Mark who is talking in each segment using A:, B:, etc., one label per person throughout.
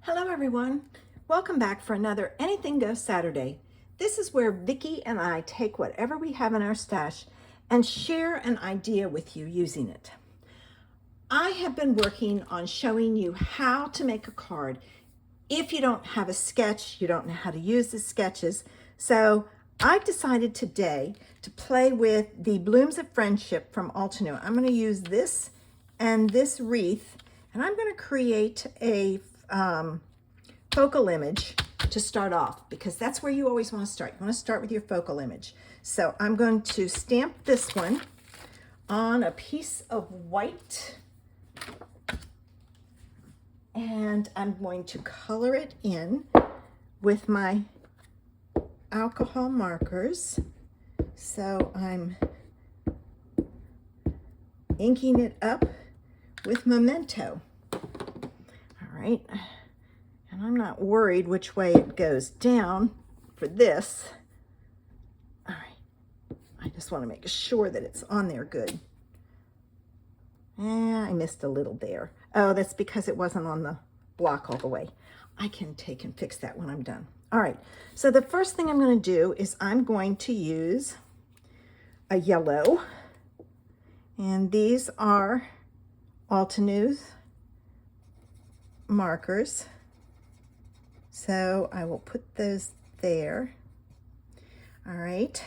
A: Hello everyone, welcome back for another Anything Goes Saturday. This is where Vicki and I take whatever we have in our stash and share an idea with you using it. I have been working on showing you how to make a card. If you don't have a sketch, you don't know how to use the sketches. So I decided today to play with the Blooms of Friendship from Altenew. I'm going to use this and this wreath, and I'm going to create a focal image to start off, because that's where you always want to start. You want to start with your focal image. So I'm going to stamp this one on a piece of white, and I'm going to color it in with my alcohol markers. So I'm inking it up with Memento. All right. And I'm not worried which way it goes down for this. All right. I just want to make sure that it's on there good. I missed a little there. Oh, that's because it wasn't on the block all the way. I can take and fix that when I'm done. All right. So the first thing I'm going to do is I'm going to use a yellow. And these are Altenew's markers. So I will put those there. All right.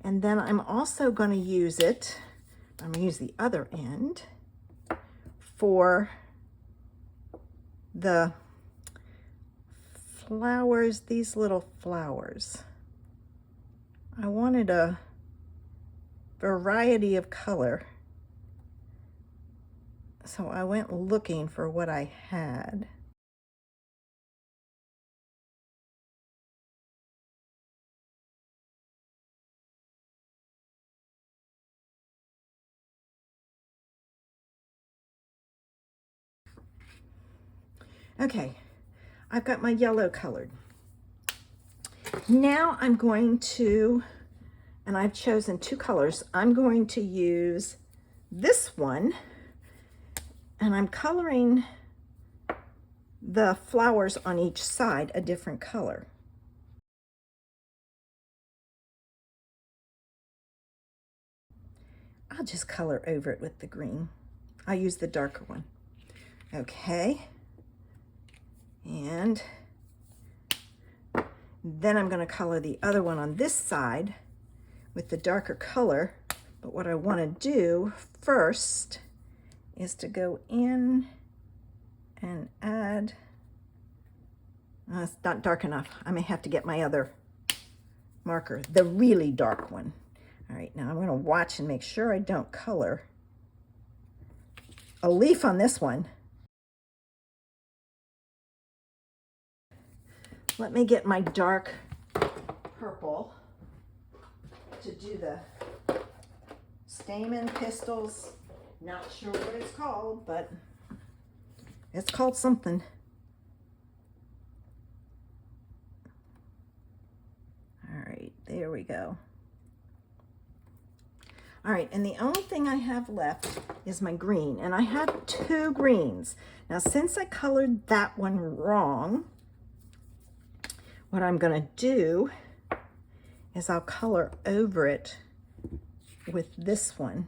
A: And then I'm also going to use it, I'm going to use the other end for the flowers, these little flowers. I wanted a variety of color, so I went looking for what I had. Okay, I've got my yellow colored. Now I'm going to, and I've chosen two colors, I'm going to use this one, and I'm coloring the flowers on each side a different color. I'll just color over it with the green. I'll use the darker one. Okay. And then I'm going to color the other one on this side with the darker color. But what I want to do first is to go in and add, it's not dark enough. I may have to get my other marker, the really dark one. All right, now I'm going to watch and make sure I don't color a leaf on this one. Let me get my dark purple to do the stamen pistils. Not sure what it's called, but it's called something. All right, there we go. All right, and the only thing I have left is my green, and I have two greens. Now, since I colored that one wrong, what I'm going to do is I'll color over it with this one.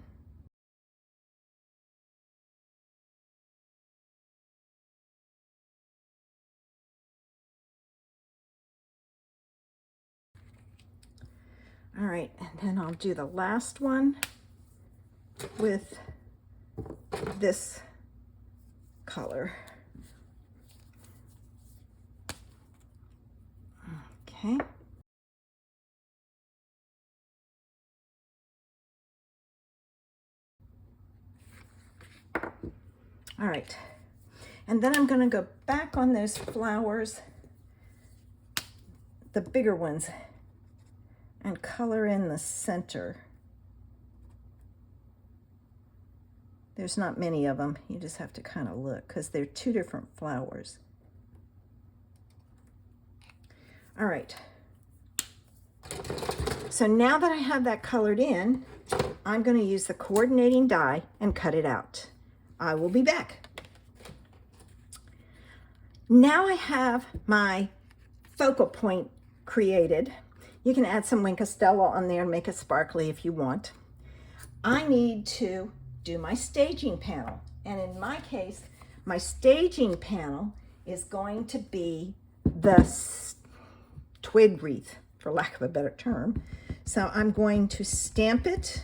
A: All right, and then I'll do the last one with this color. Okay. All right. And then I'm going to go back on those flowers, the bigger ones, and color in the center. There's not many of them. You just have to kind of look because they're two different flowers. All right. So now that I have that colored in, I'm going to use the coordinating die and cut it out. I will be back. Now I have my focal point created. You can add some Wink Stella on there and make it sparkly if you want. I need to do my staging panel. And in my case, my staging panel is going to be the twig wreath, for lack of a better term. So I'm going to stamp it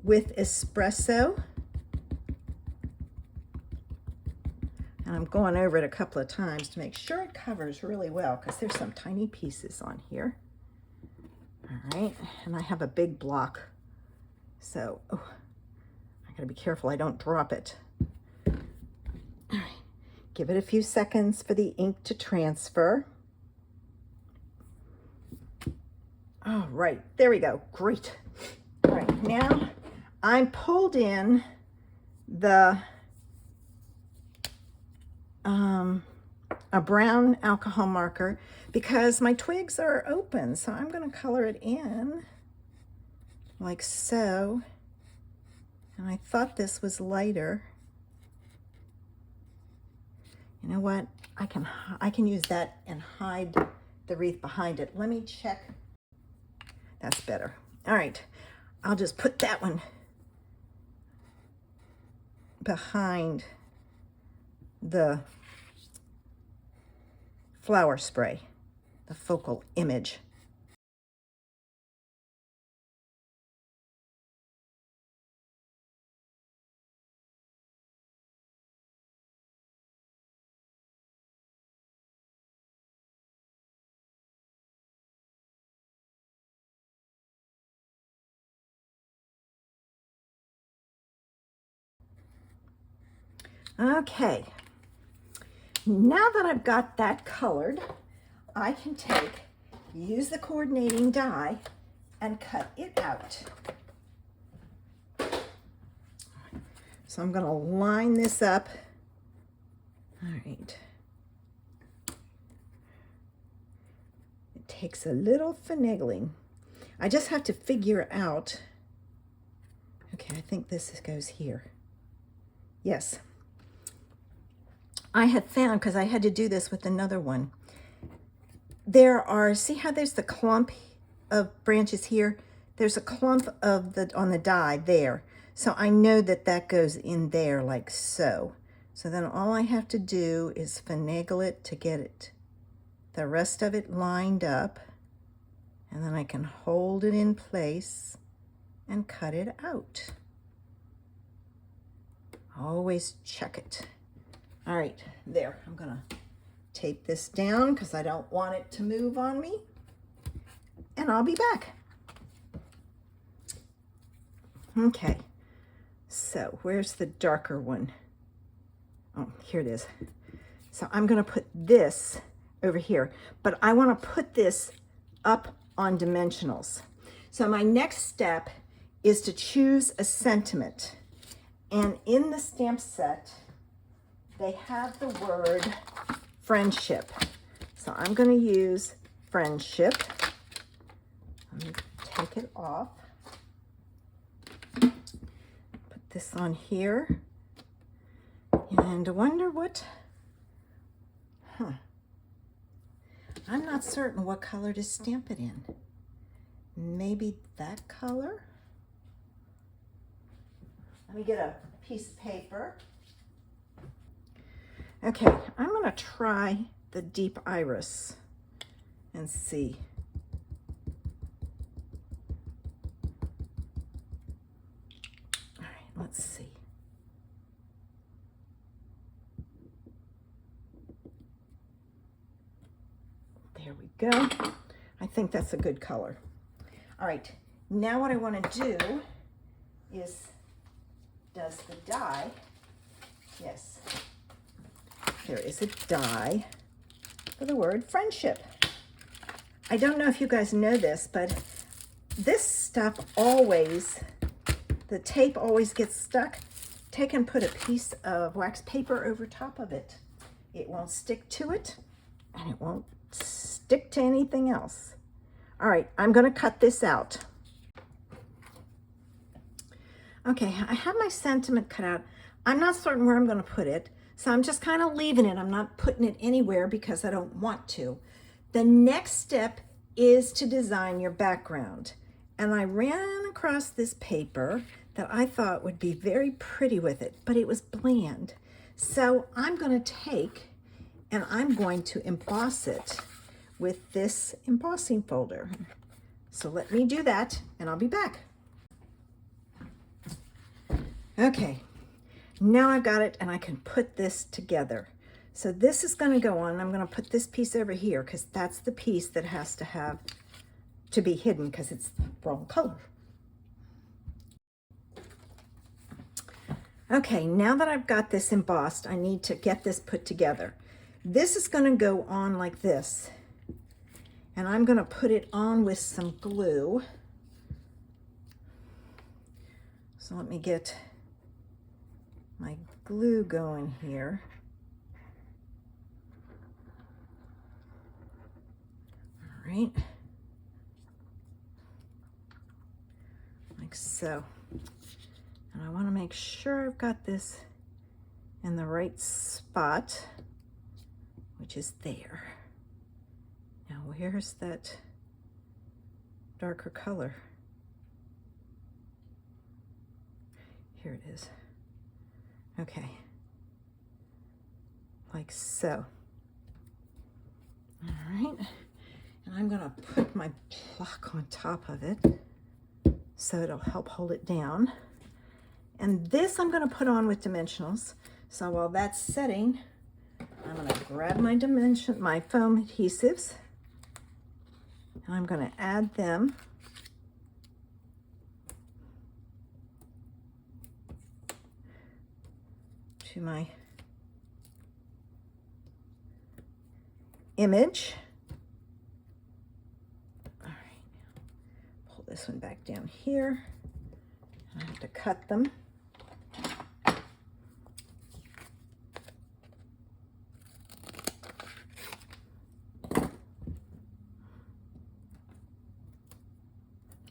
A: with espresso. And I'm going over it a couple of times to make sure it covers really well, because there's some tiny pieces on here. All right, and I have a big block. So, I gotta be careful I don't drop it. All right, give it a few seconds for the ink to transfer. All right, there we go, great. All right, now I pulled in the a brown alcohol marker because my twigs are open. So I'm going to color it in like so. And I thought this was lighter. You know what? I can use that and hide the wreath behind it. Let me check. That's better. All right. I'll just put that one behind the flower spray, the focal image. Okay, now that I've got that colored, I can use the coordinating die and cut it out. So I'm going to line this up. All right. It takes a little finagling. I just have to figure out, okay, I think this goes here. Yes. I had found, because I had to do this with another one, there are, see how there's the clump of branches here? There's a clump of on the die there. So I know that that goes in there like so. So then all I have to do is finagle it to get the rest of it lined up. And then I can hold it in place and cut it out. Always check it. All right, there. I'm gonna tape this down because I don't want it to move on me. And I'll be back. Okay, so where's the darker one? Oh, here it is. So I'm gonna put this over here, but I wanna put this up on dimensionals. So my next step is to choose a sentiment. And in the stamp set, they have the word friendship. So I'm going to use friendship. Let me take it off. Put this on here. And I wonder what, I'm not certain what color to stamp it in. Maybe that color? Let me get a piece of paper. Okay, I'm going to try the deep iris and see. All right, let's see. There we go. I think that's a good color. All right, now what I want to do is, does the die, yes, there is a die for the word friendship. I don't know if you guys know this, but this stuff always, the tape always gets stuck. Take and put a piece of wax paper over top of it. It won't stick to it, and it won't stick to anything else. All right, I'm going to cut this out. Okay, I have my sentiment cut out. I'm not certain where I'm going to put it, So I'm just kind of leaving it. I'm not putting it anywhere because I don't want to. The next step is to design your background. And I ran across this paper that I thought would be very pretty with it, but it was bland. So I'm going to take and I'm going to emboss it with this embossing folder. So let me do that and I'll be back. Okay, now I've got it and I can put this together. So this is going to go on. I'm going to put this piece over here because that's the piece that has to be hidden because it's the wrong color. Okay, now that I've got this embossed, I need to get this put together. This is going to go on like this, and I'm going to put it on with some glue. So let me get my glue going here. All right, like so. And I want to make sure I've got this in the right spot, which is there. Now where's that darker color? Here it is. Okay, like so. All right, and I'm gonna put my block on top of it so it'll help hold it down. And this I'm going to put on with dimensionals. So while that's setting, I'm going to grab my foam adhesives, and I'm going to add them to my image. All right, pull this one back down here. I have to cut them.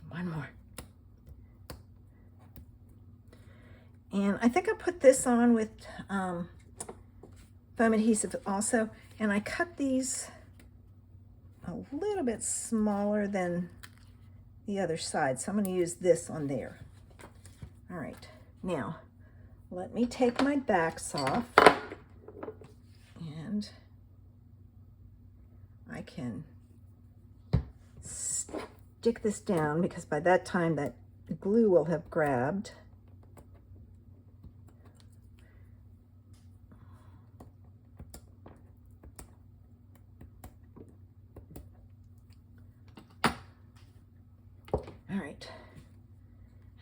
A: One more. And I think I put this on with foam adhesive also, and I cut these a little bit smaller than the other side, so I'm going to use this on there. All right, now let me take my backs off, and I can stick this down because by that time that glue will have grabbed. All right,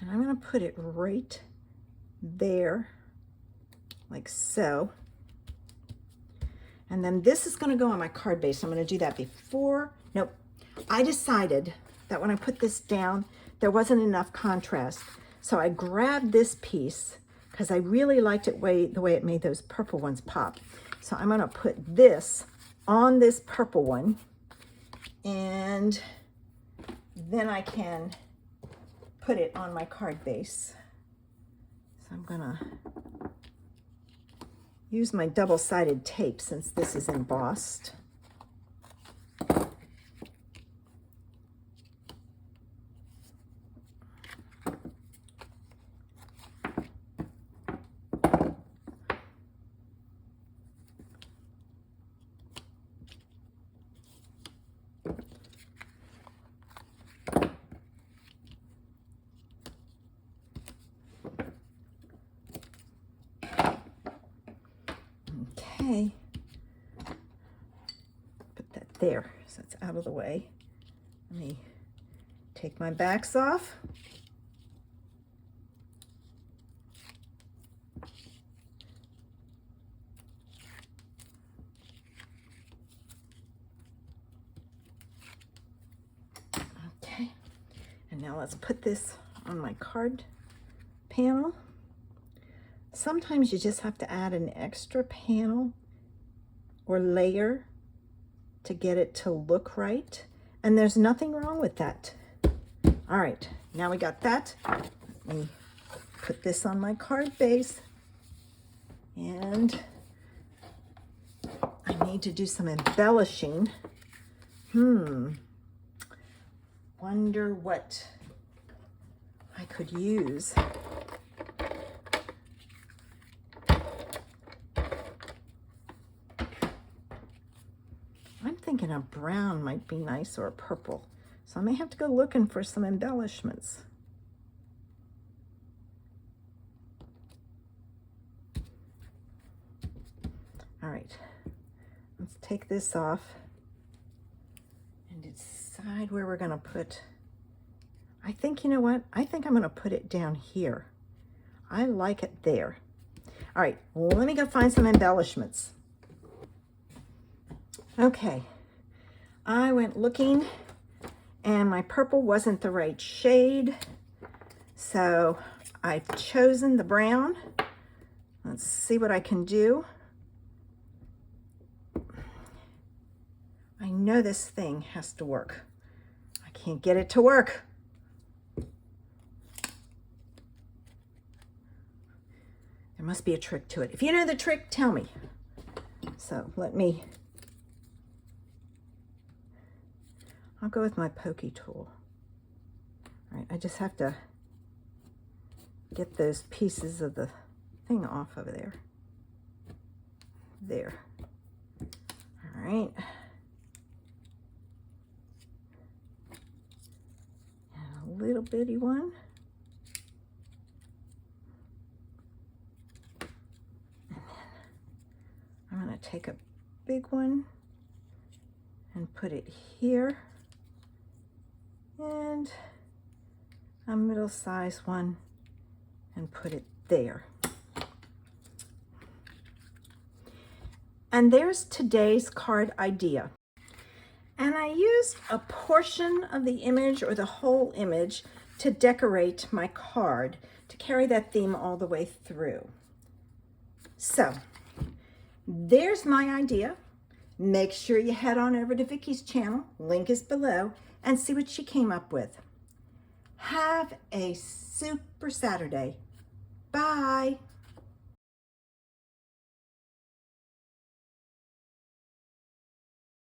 A: and I'm going to put it right there, like so. And then this is going to go on my card base. I'm going to do that before. Nope. I decided that when I put this down, there wasn't enough contrast. So I grabbed this piece because I really liked it the way it made those purple ones pop. So I'm going to put this on this purple one, and then I can put it on my card base. So I'm going to use my double-sided tape since this is embossed. Okay, put that there so it's out of the way. Let me take my backs off. Okay, and now let's put this on my card panel. Sometimes you just have to add an extra panel or layer to get it to look right, and there's nothing wrong with that. All right, now we got that. Let me put this on my card base, and I need to do some embellishing. Wonder what I could use. I'm thinking a brown might be nice, or a purple. So I may have to go looking for some embellishments. All right, let's take this off and decide where we're gonna put. I think, you know what? I think I'm gonna put it down here. I like it there. All right, well, let me go find some embellishments. Okay, I went looking and my purple wasn't the right shade. So I've chosen the brown. Let's see what I can do. I know this thing has to work. I can't get it to work. There must be a trick to it. If you know the trick, tell me. So I'll go with my pokey tool. All right, I just have to get those pieces of the thing off over there. There. All right. And a little bitty one. And then I'm going to take a big one and put it here. And a middle-sized one and put it there. And there's today's card idea. And I used a portion of the image or the whole image to decorate my card, to carry that theme all the way through. So there's my idea. Make sure you head on over to Vicky's channel, link is below, and see what she came up with. Have a super Saturday. Bye.